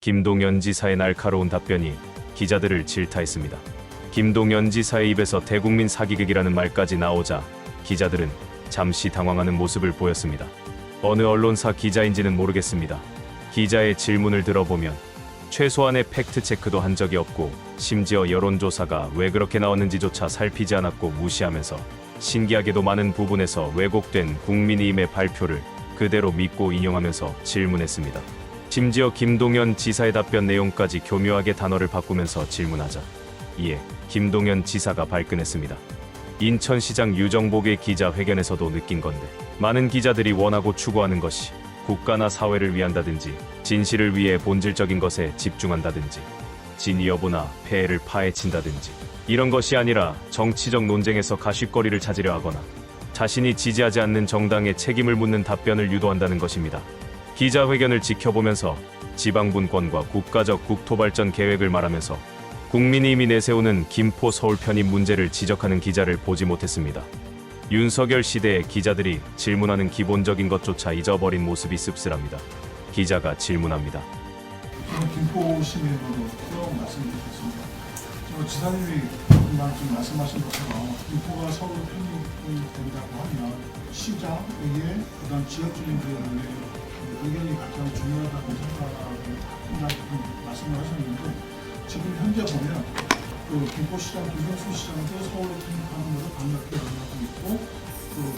김동연 지사의 날카로운 답변이 기자들을 질타했습니다. 김동연 지사의 입에서 대국민 사기극이라는 말까지 나오자 기자들은 잠시 당황하는 모습을 보였습니다. 어느 언론사 기자인지는 모르겠습니다. 기자의 질문을 들어보면 최소한의 팩트체크도 한 적이 없고 심지어 여론조사가 왜 그렇게 나왔는지조차 살피지 않았고 무시하면서 신기하게도 많은 부분에서 왜곡된 국민의힘의 발표를 그대로 믿고 인용하면서 질문했습니다. 심지어 김동연 지사의 답변 내용까지 교묘하게 단어를 바꾸면서 질문하자 이에 김동연 지사가 발끈했습니다. 인천시장 유정복의 기자회견에서도 느낀 건데 많은 기자들이 원하고 추구하는 것이 국가나 사회를 위한다든지 진실을 위해 본질적인 것에 집중한다든지 진위 여부나 폐해를 파헤친다든지 이런 것이 아니라 정치적 논쟁에서 가십거리를 찾으려 하거나 자신이 지지하지 않는 정당에 책임을 묻는 답변을 유도한다는 것입니다. 기자회견을 지켜보면서 지방분권과 국가적 국토발전 계획을 말하면서 국민의힘이 내세우는 김포 서울 편입 문제를 지적하는 기자를 보지 못했습니다. 윤석열 시대의 기자들이 질문하는 기본적인 것조차 잊어버린 모습이 씁쓸합니다. 기자가 질문합니다. 김포 시민으로서 말씀드리겠습니다. 지사님이 금방 지금 말씀하신 것처럼 김포가 서울 편입이 된다고 하면 시장의 그다음 지역 주민들의 의견이 가장 중요하다고 말씀을 하셨는데 지금 현재 보면 김포시장 김경수 시장도 서울로 편입하는 것을 강력히 원하고 있고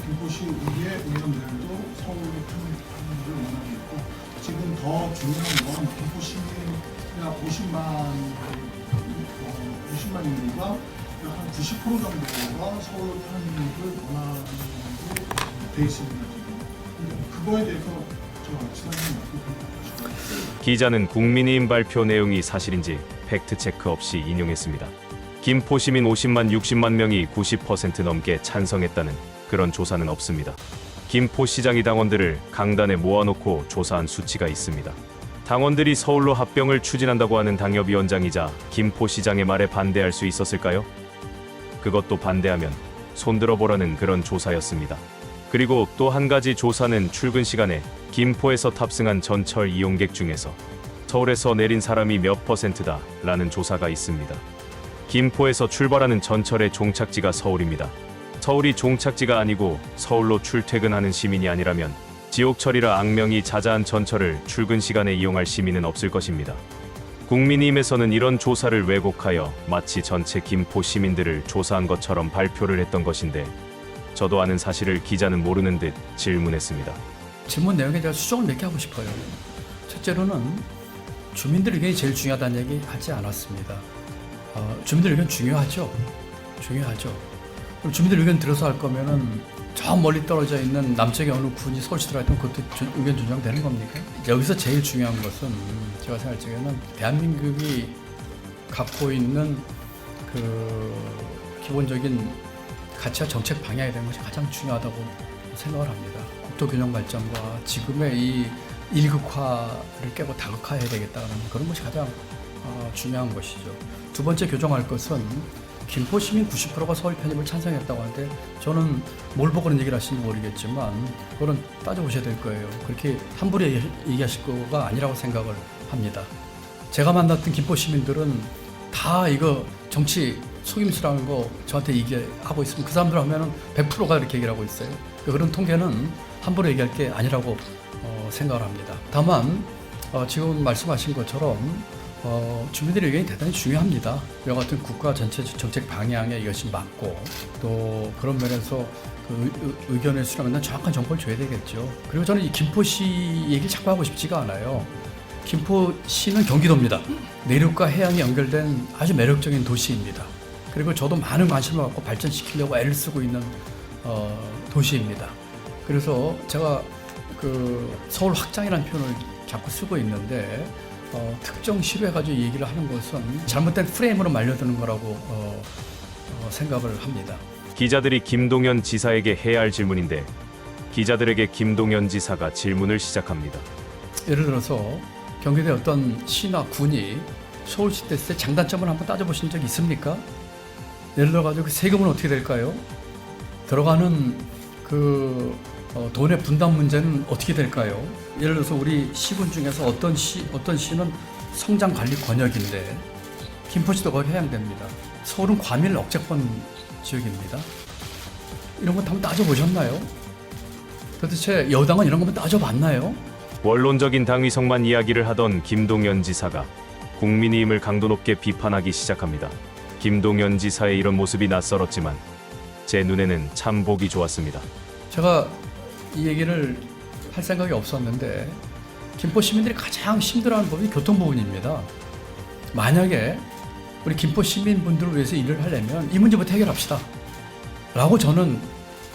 김포시 의회 의원들도 서울로 편입하는 것을 원하고 있고 지금 더 중요한 건 김포 시민이나 50만 인구가 한 90% 정도가 서울로 편입을 원하는 걸로 돼 있습니다. 지금 그거에 대해서 저 지사님 어떻게 생각하시나요? 기자는 국민의힘 발표 내용이 사실인지 팩트체크 없이 인용했습니다. 김포 시민 50만 60만 명이 90% 넘게 찬성했다는 그런 조사는 없습니다. 김포시장이 당원들을 강단에 모아놓고 조사한 수치가 있습니다. 당원들이 서울로 합병을 추진한다고 하는 당협위원장이자 김포시장의 말에 반대할 수 있었을까요? 그것도 반대하면 손들어보라는 그런 조사였습니다. 그리고 또 한 가지 조사는 출근 시간에 김포에서 탑승한 전철 이용객 중에서 서울에서 내린 사람이 몇 %다 라는 조사가 있습니다. 김포에서 출발하는 전철의 종착지가 서울입니다. 서울이 종착지가 아니고 서울로 출퇴근하는 시민이 아니라면 지옥철이라 악명이 자자한 전철을 출근 시간에 이용할 시민은 없을 것입니다. 국민의힘에서는 이런 조사를 왜곡하여 마치 전체 김포 시민들을 조사한 것처럼 발표를 했던 것인데 저도 아는 사실을 기자는 모르는 듯 질문했습니다. 질문 내용에 제가 수정을 몇 개 하고 싶어요. 첫째로는 주민들 의견이 제일 중요하다는 얘기 하지 않았습니다. 주민들 의견 중요하죠. 그럼 주민들 의견 들어서 할 거면은 저 멀리 떨어져 있는 남쪽의 어느 군이 서울시 들어갔던 그것도 의견 존중되는 겁니까? 여기서 제일 중요한 것은 제가 생각할 적에는 대한민국이 갖고 있는 그 기본적인 가치와 정책 방향에 대한 것이 가장 중요하다고 생각을 합니다. 국토균형 발전과 지금의 이 일극화를 깨고 다극화해야 되겠다는 그런 것이 가장 중요한 것이죠. 두 번째 교정할 것은 김포 시민 90%가 서울 편입을 찬성했다고 하는데 저는 뭘 보고 그런 얘기를 하시는지 모르겠지만 그거는 따져보셔야 될 거예요. 그렇게 함부로 얘기하실 거가 아니라고 생각을 합니다. 제가 만났던 김포 시민들은 다 이거 정치 속임수라는 거 저한테 얘기하고 있으면 그 사람들 하면은 100%가 이렇게 얘기를 하고 있어요. 그런 통계는 함부로 얘기할 게 아니라고 생각을 합니다. 다만 지금 말씀하신 것처럼 주민들의 의견이 대단히 중요합니다. 이와 같은 국가 전체 정책 방향에 이것이 맞고 또 그런 면에서 그 의견을 수렴하면 정확한 정보를 줘야 되겠죠. 그리고 저는 이 김포시 얘기를 자꾸 하고 싶지가 않아요. 김포시는 경기도입니다. 내륙과 해양이 연결된 아주 매력적인 도시입니다. 그리고 저도 많은 관심을 갖고 발전시키려고 애를 쓰고 있는 도시입니다. 그래서 제가 그 서울 확장이라는 표현을 자꾸 쓰고 있는데 특정 시로 해가지고 얘기를 하는 것은 잘못된 프레임으로 말려드는 거라고 생각을 합니다. 기자들이 김동연 지사에게 해야 할 질문인데 기자들에게 김동연 지사가 질문을 시작합니다. 예를 들어서 경기도의 어떤 시나 군이 서울시 됐을 때 장단점을 한번 따져보신 적 있습니까? 예를 들어가지고 그 세금은 어떻게 될까요? 들어가는 그 돈의 분담 문제는 어떻게 될까요? 예를 들어서 우리 시군 중에서 어떤 시는 성장 관리 권역인데 김포시도 거기 해당됩니다. 서울은 과밀 억제권 지역입니다. 이런 거 한번 따져보셨나요? 도대체 여당은 이런 거 한번 따져봤나요? 원론적인 당위성만 이야기를 하던 김동연 지사가 국민의힘을 강도 높게 비판하기 시작합니다. 김동연 지사의 이런 모습이 낯설었지만 제 눈에는 참 보기 좋았습니다. 제가 이 얘기를 할 생각이 없었는데 김포 시민들이 가장 힘들어하는 법이 교통 부분입니다. 만약에 우리 김포 시민분들을 위해서 일을 하려면 이 문제부터 해결합시다 라고 저는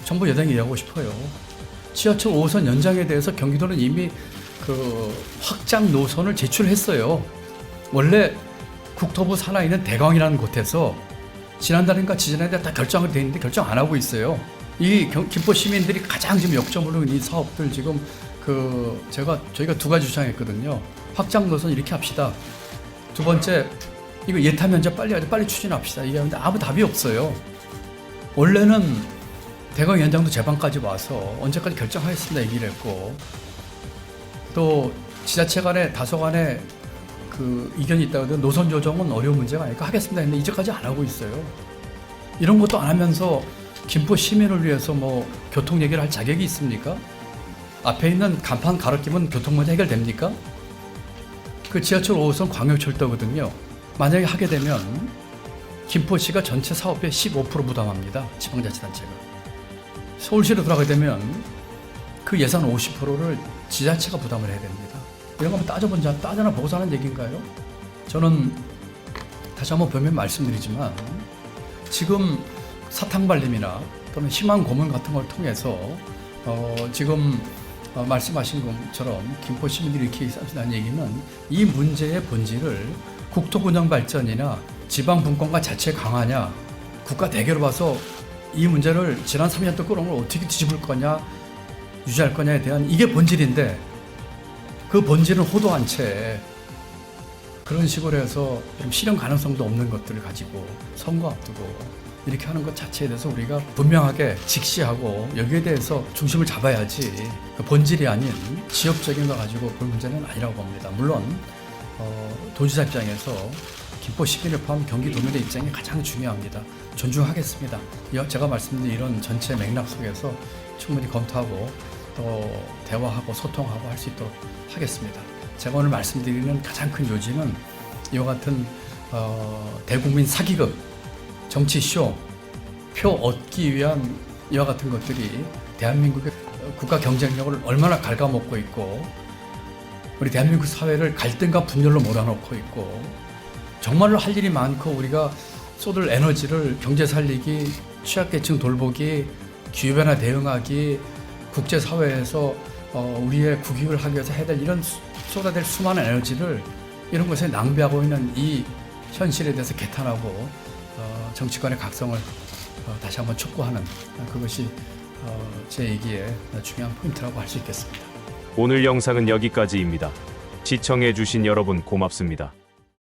정부 여당에 이야기하고 싶어요. 지하철 5호선 연장에 대해서 경기도는 이미 그 확장 노선을 제출했어요. 원래 국토부 산하에 있는 대광이라는 곳에서 지난달인가 지지난달에 다 결정이 돼 있는데 결정 안 하고 있어요. 이 김포 시민들이 가장 지금 역점으로 이 사업들 지금 저희가 두 가지 주장했거든요. 확장 노선 이렇게 합시다. 두 번째 이거 예타 면제 빨리 추진합시다. 이게 근데 아무 답이 없어요. 원래는 대광 위원장도 재방까지 와서 언제까지 결정하겠습니다 얘기를 했고 또 지자체 간에 다소 간에 그 이견이 있다고 노선 조정은 어려운 문제가 아니까 하겠습니다 했는데 이제까지 안 하고 있어요. 이런 것도 안 하면서 김포 시민을 위해서 뭐 교통 얘기를 할 자격이 있습니까? 앞에 있는 간판 가로끼면 교통 문제 해결됩니까? 그 지하철 5호선 광역철도거든요. 만약에 하게 되면 김포시가 전체 사업의 15% 부담합니다. 지방자치단체가. 서울시로 들어가게 되면 그 예산 50%를 지자체가 부담을 해야 됩니다. 이런 거 한번 따져나 보고서 하는 얘기인가요? 저는 다시 한번 변명 말씀드리지만 지금 사탕발림이나 또는 희망 고문 같은 걸 통해서 지금 말씀하신 것처럼 김포 시민들이 이렇게 있다는 얘기는 이 문제의 본질을 국토균형 발전이나 지방 분권과 자체 강화냐 국가 대결로 봐서 이 문제를 지난 3년 동안 끌어온 걸 어떻게 뒤집을 거냐 유지할 거냐에 대한 이게 본질인데 그 본질은 호도한 채 그런 식으로 해서 좀 실현 가능성도 없는 것들을 가지고 선거 앞두고 이렇게 하는 것 자체에 대해서 우리가 분명하게 직시하고 여기에 대해서 중심을 잡아야지 그 본질이 아닌 지역적인 거 가지고 볼 문제는 아니라고 봅니다. 물론 도지사 입장에서 김포 시민을 포함 경기도민의 입장이 가장 중요합니다. 존중하겠습니다. 제가 말씀드린 이런 전체 맥락 속에서 충분히 검토하고 또 대화하고 소통하고 할 수 있도록 하겠습니다. 제가 오늘 말씀드리는 가장 큰 요지는 이와 같은 대국민 사기극, 정치쇼, 표 얻기 위한 이와 같은 것들이 대한민국의 국가 경쟁력을 얼마나 갉아먹고 있고 우리 대한민국 사회를 갈등과 분열로 몰아넣고 있고 정말로 할 일이 많고 우리가 쏟을 에너지를 경제 살리기, 취약계층 돌보기, 기후변화 대응하기, 국제사회에서 우리의 국익을 하기 위해서 해야 될 이런 쏟아낼 수많은 에너지를 이런 것에 낭비하고 있는 이 현실에 대해서 개탄하고 정치권의 각성을 다시 한번 촉구하는 그것이 제 얘기의 중요한 포인트라고 할 수 있겠습니다. 오늘 영상은 여기까지입니다. 시청해주신 여러분 고맙습니다.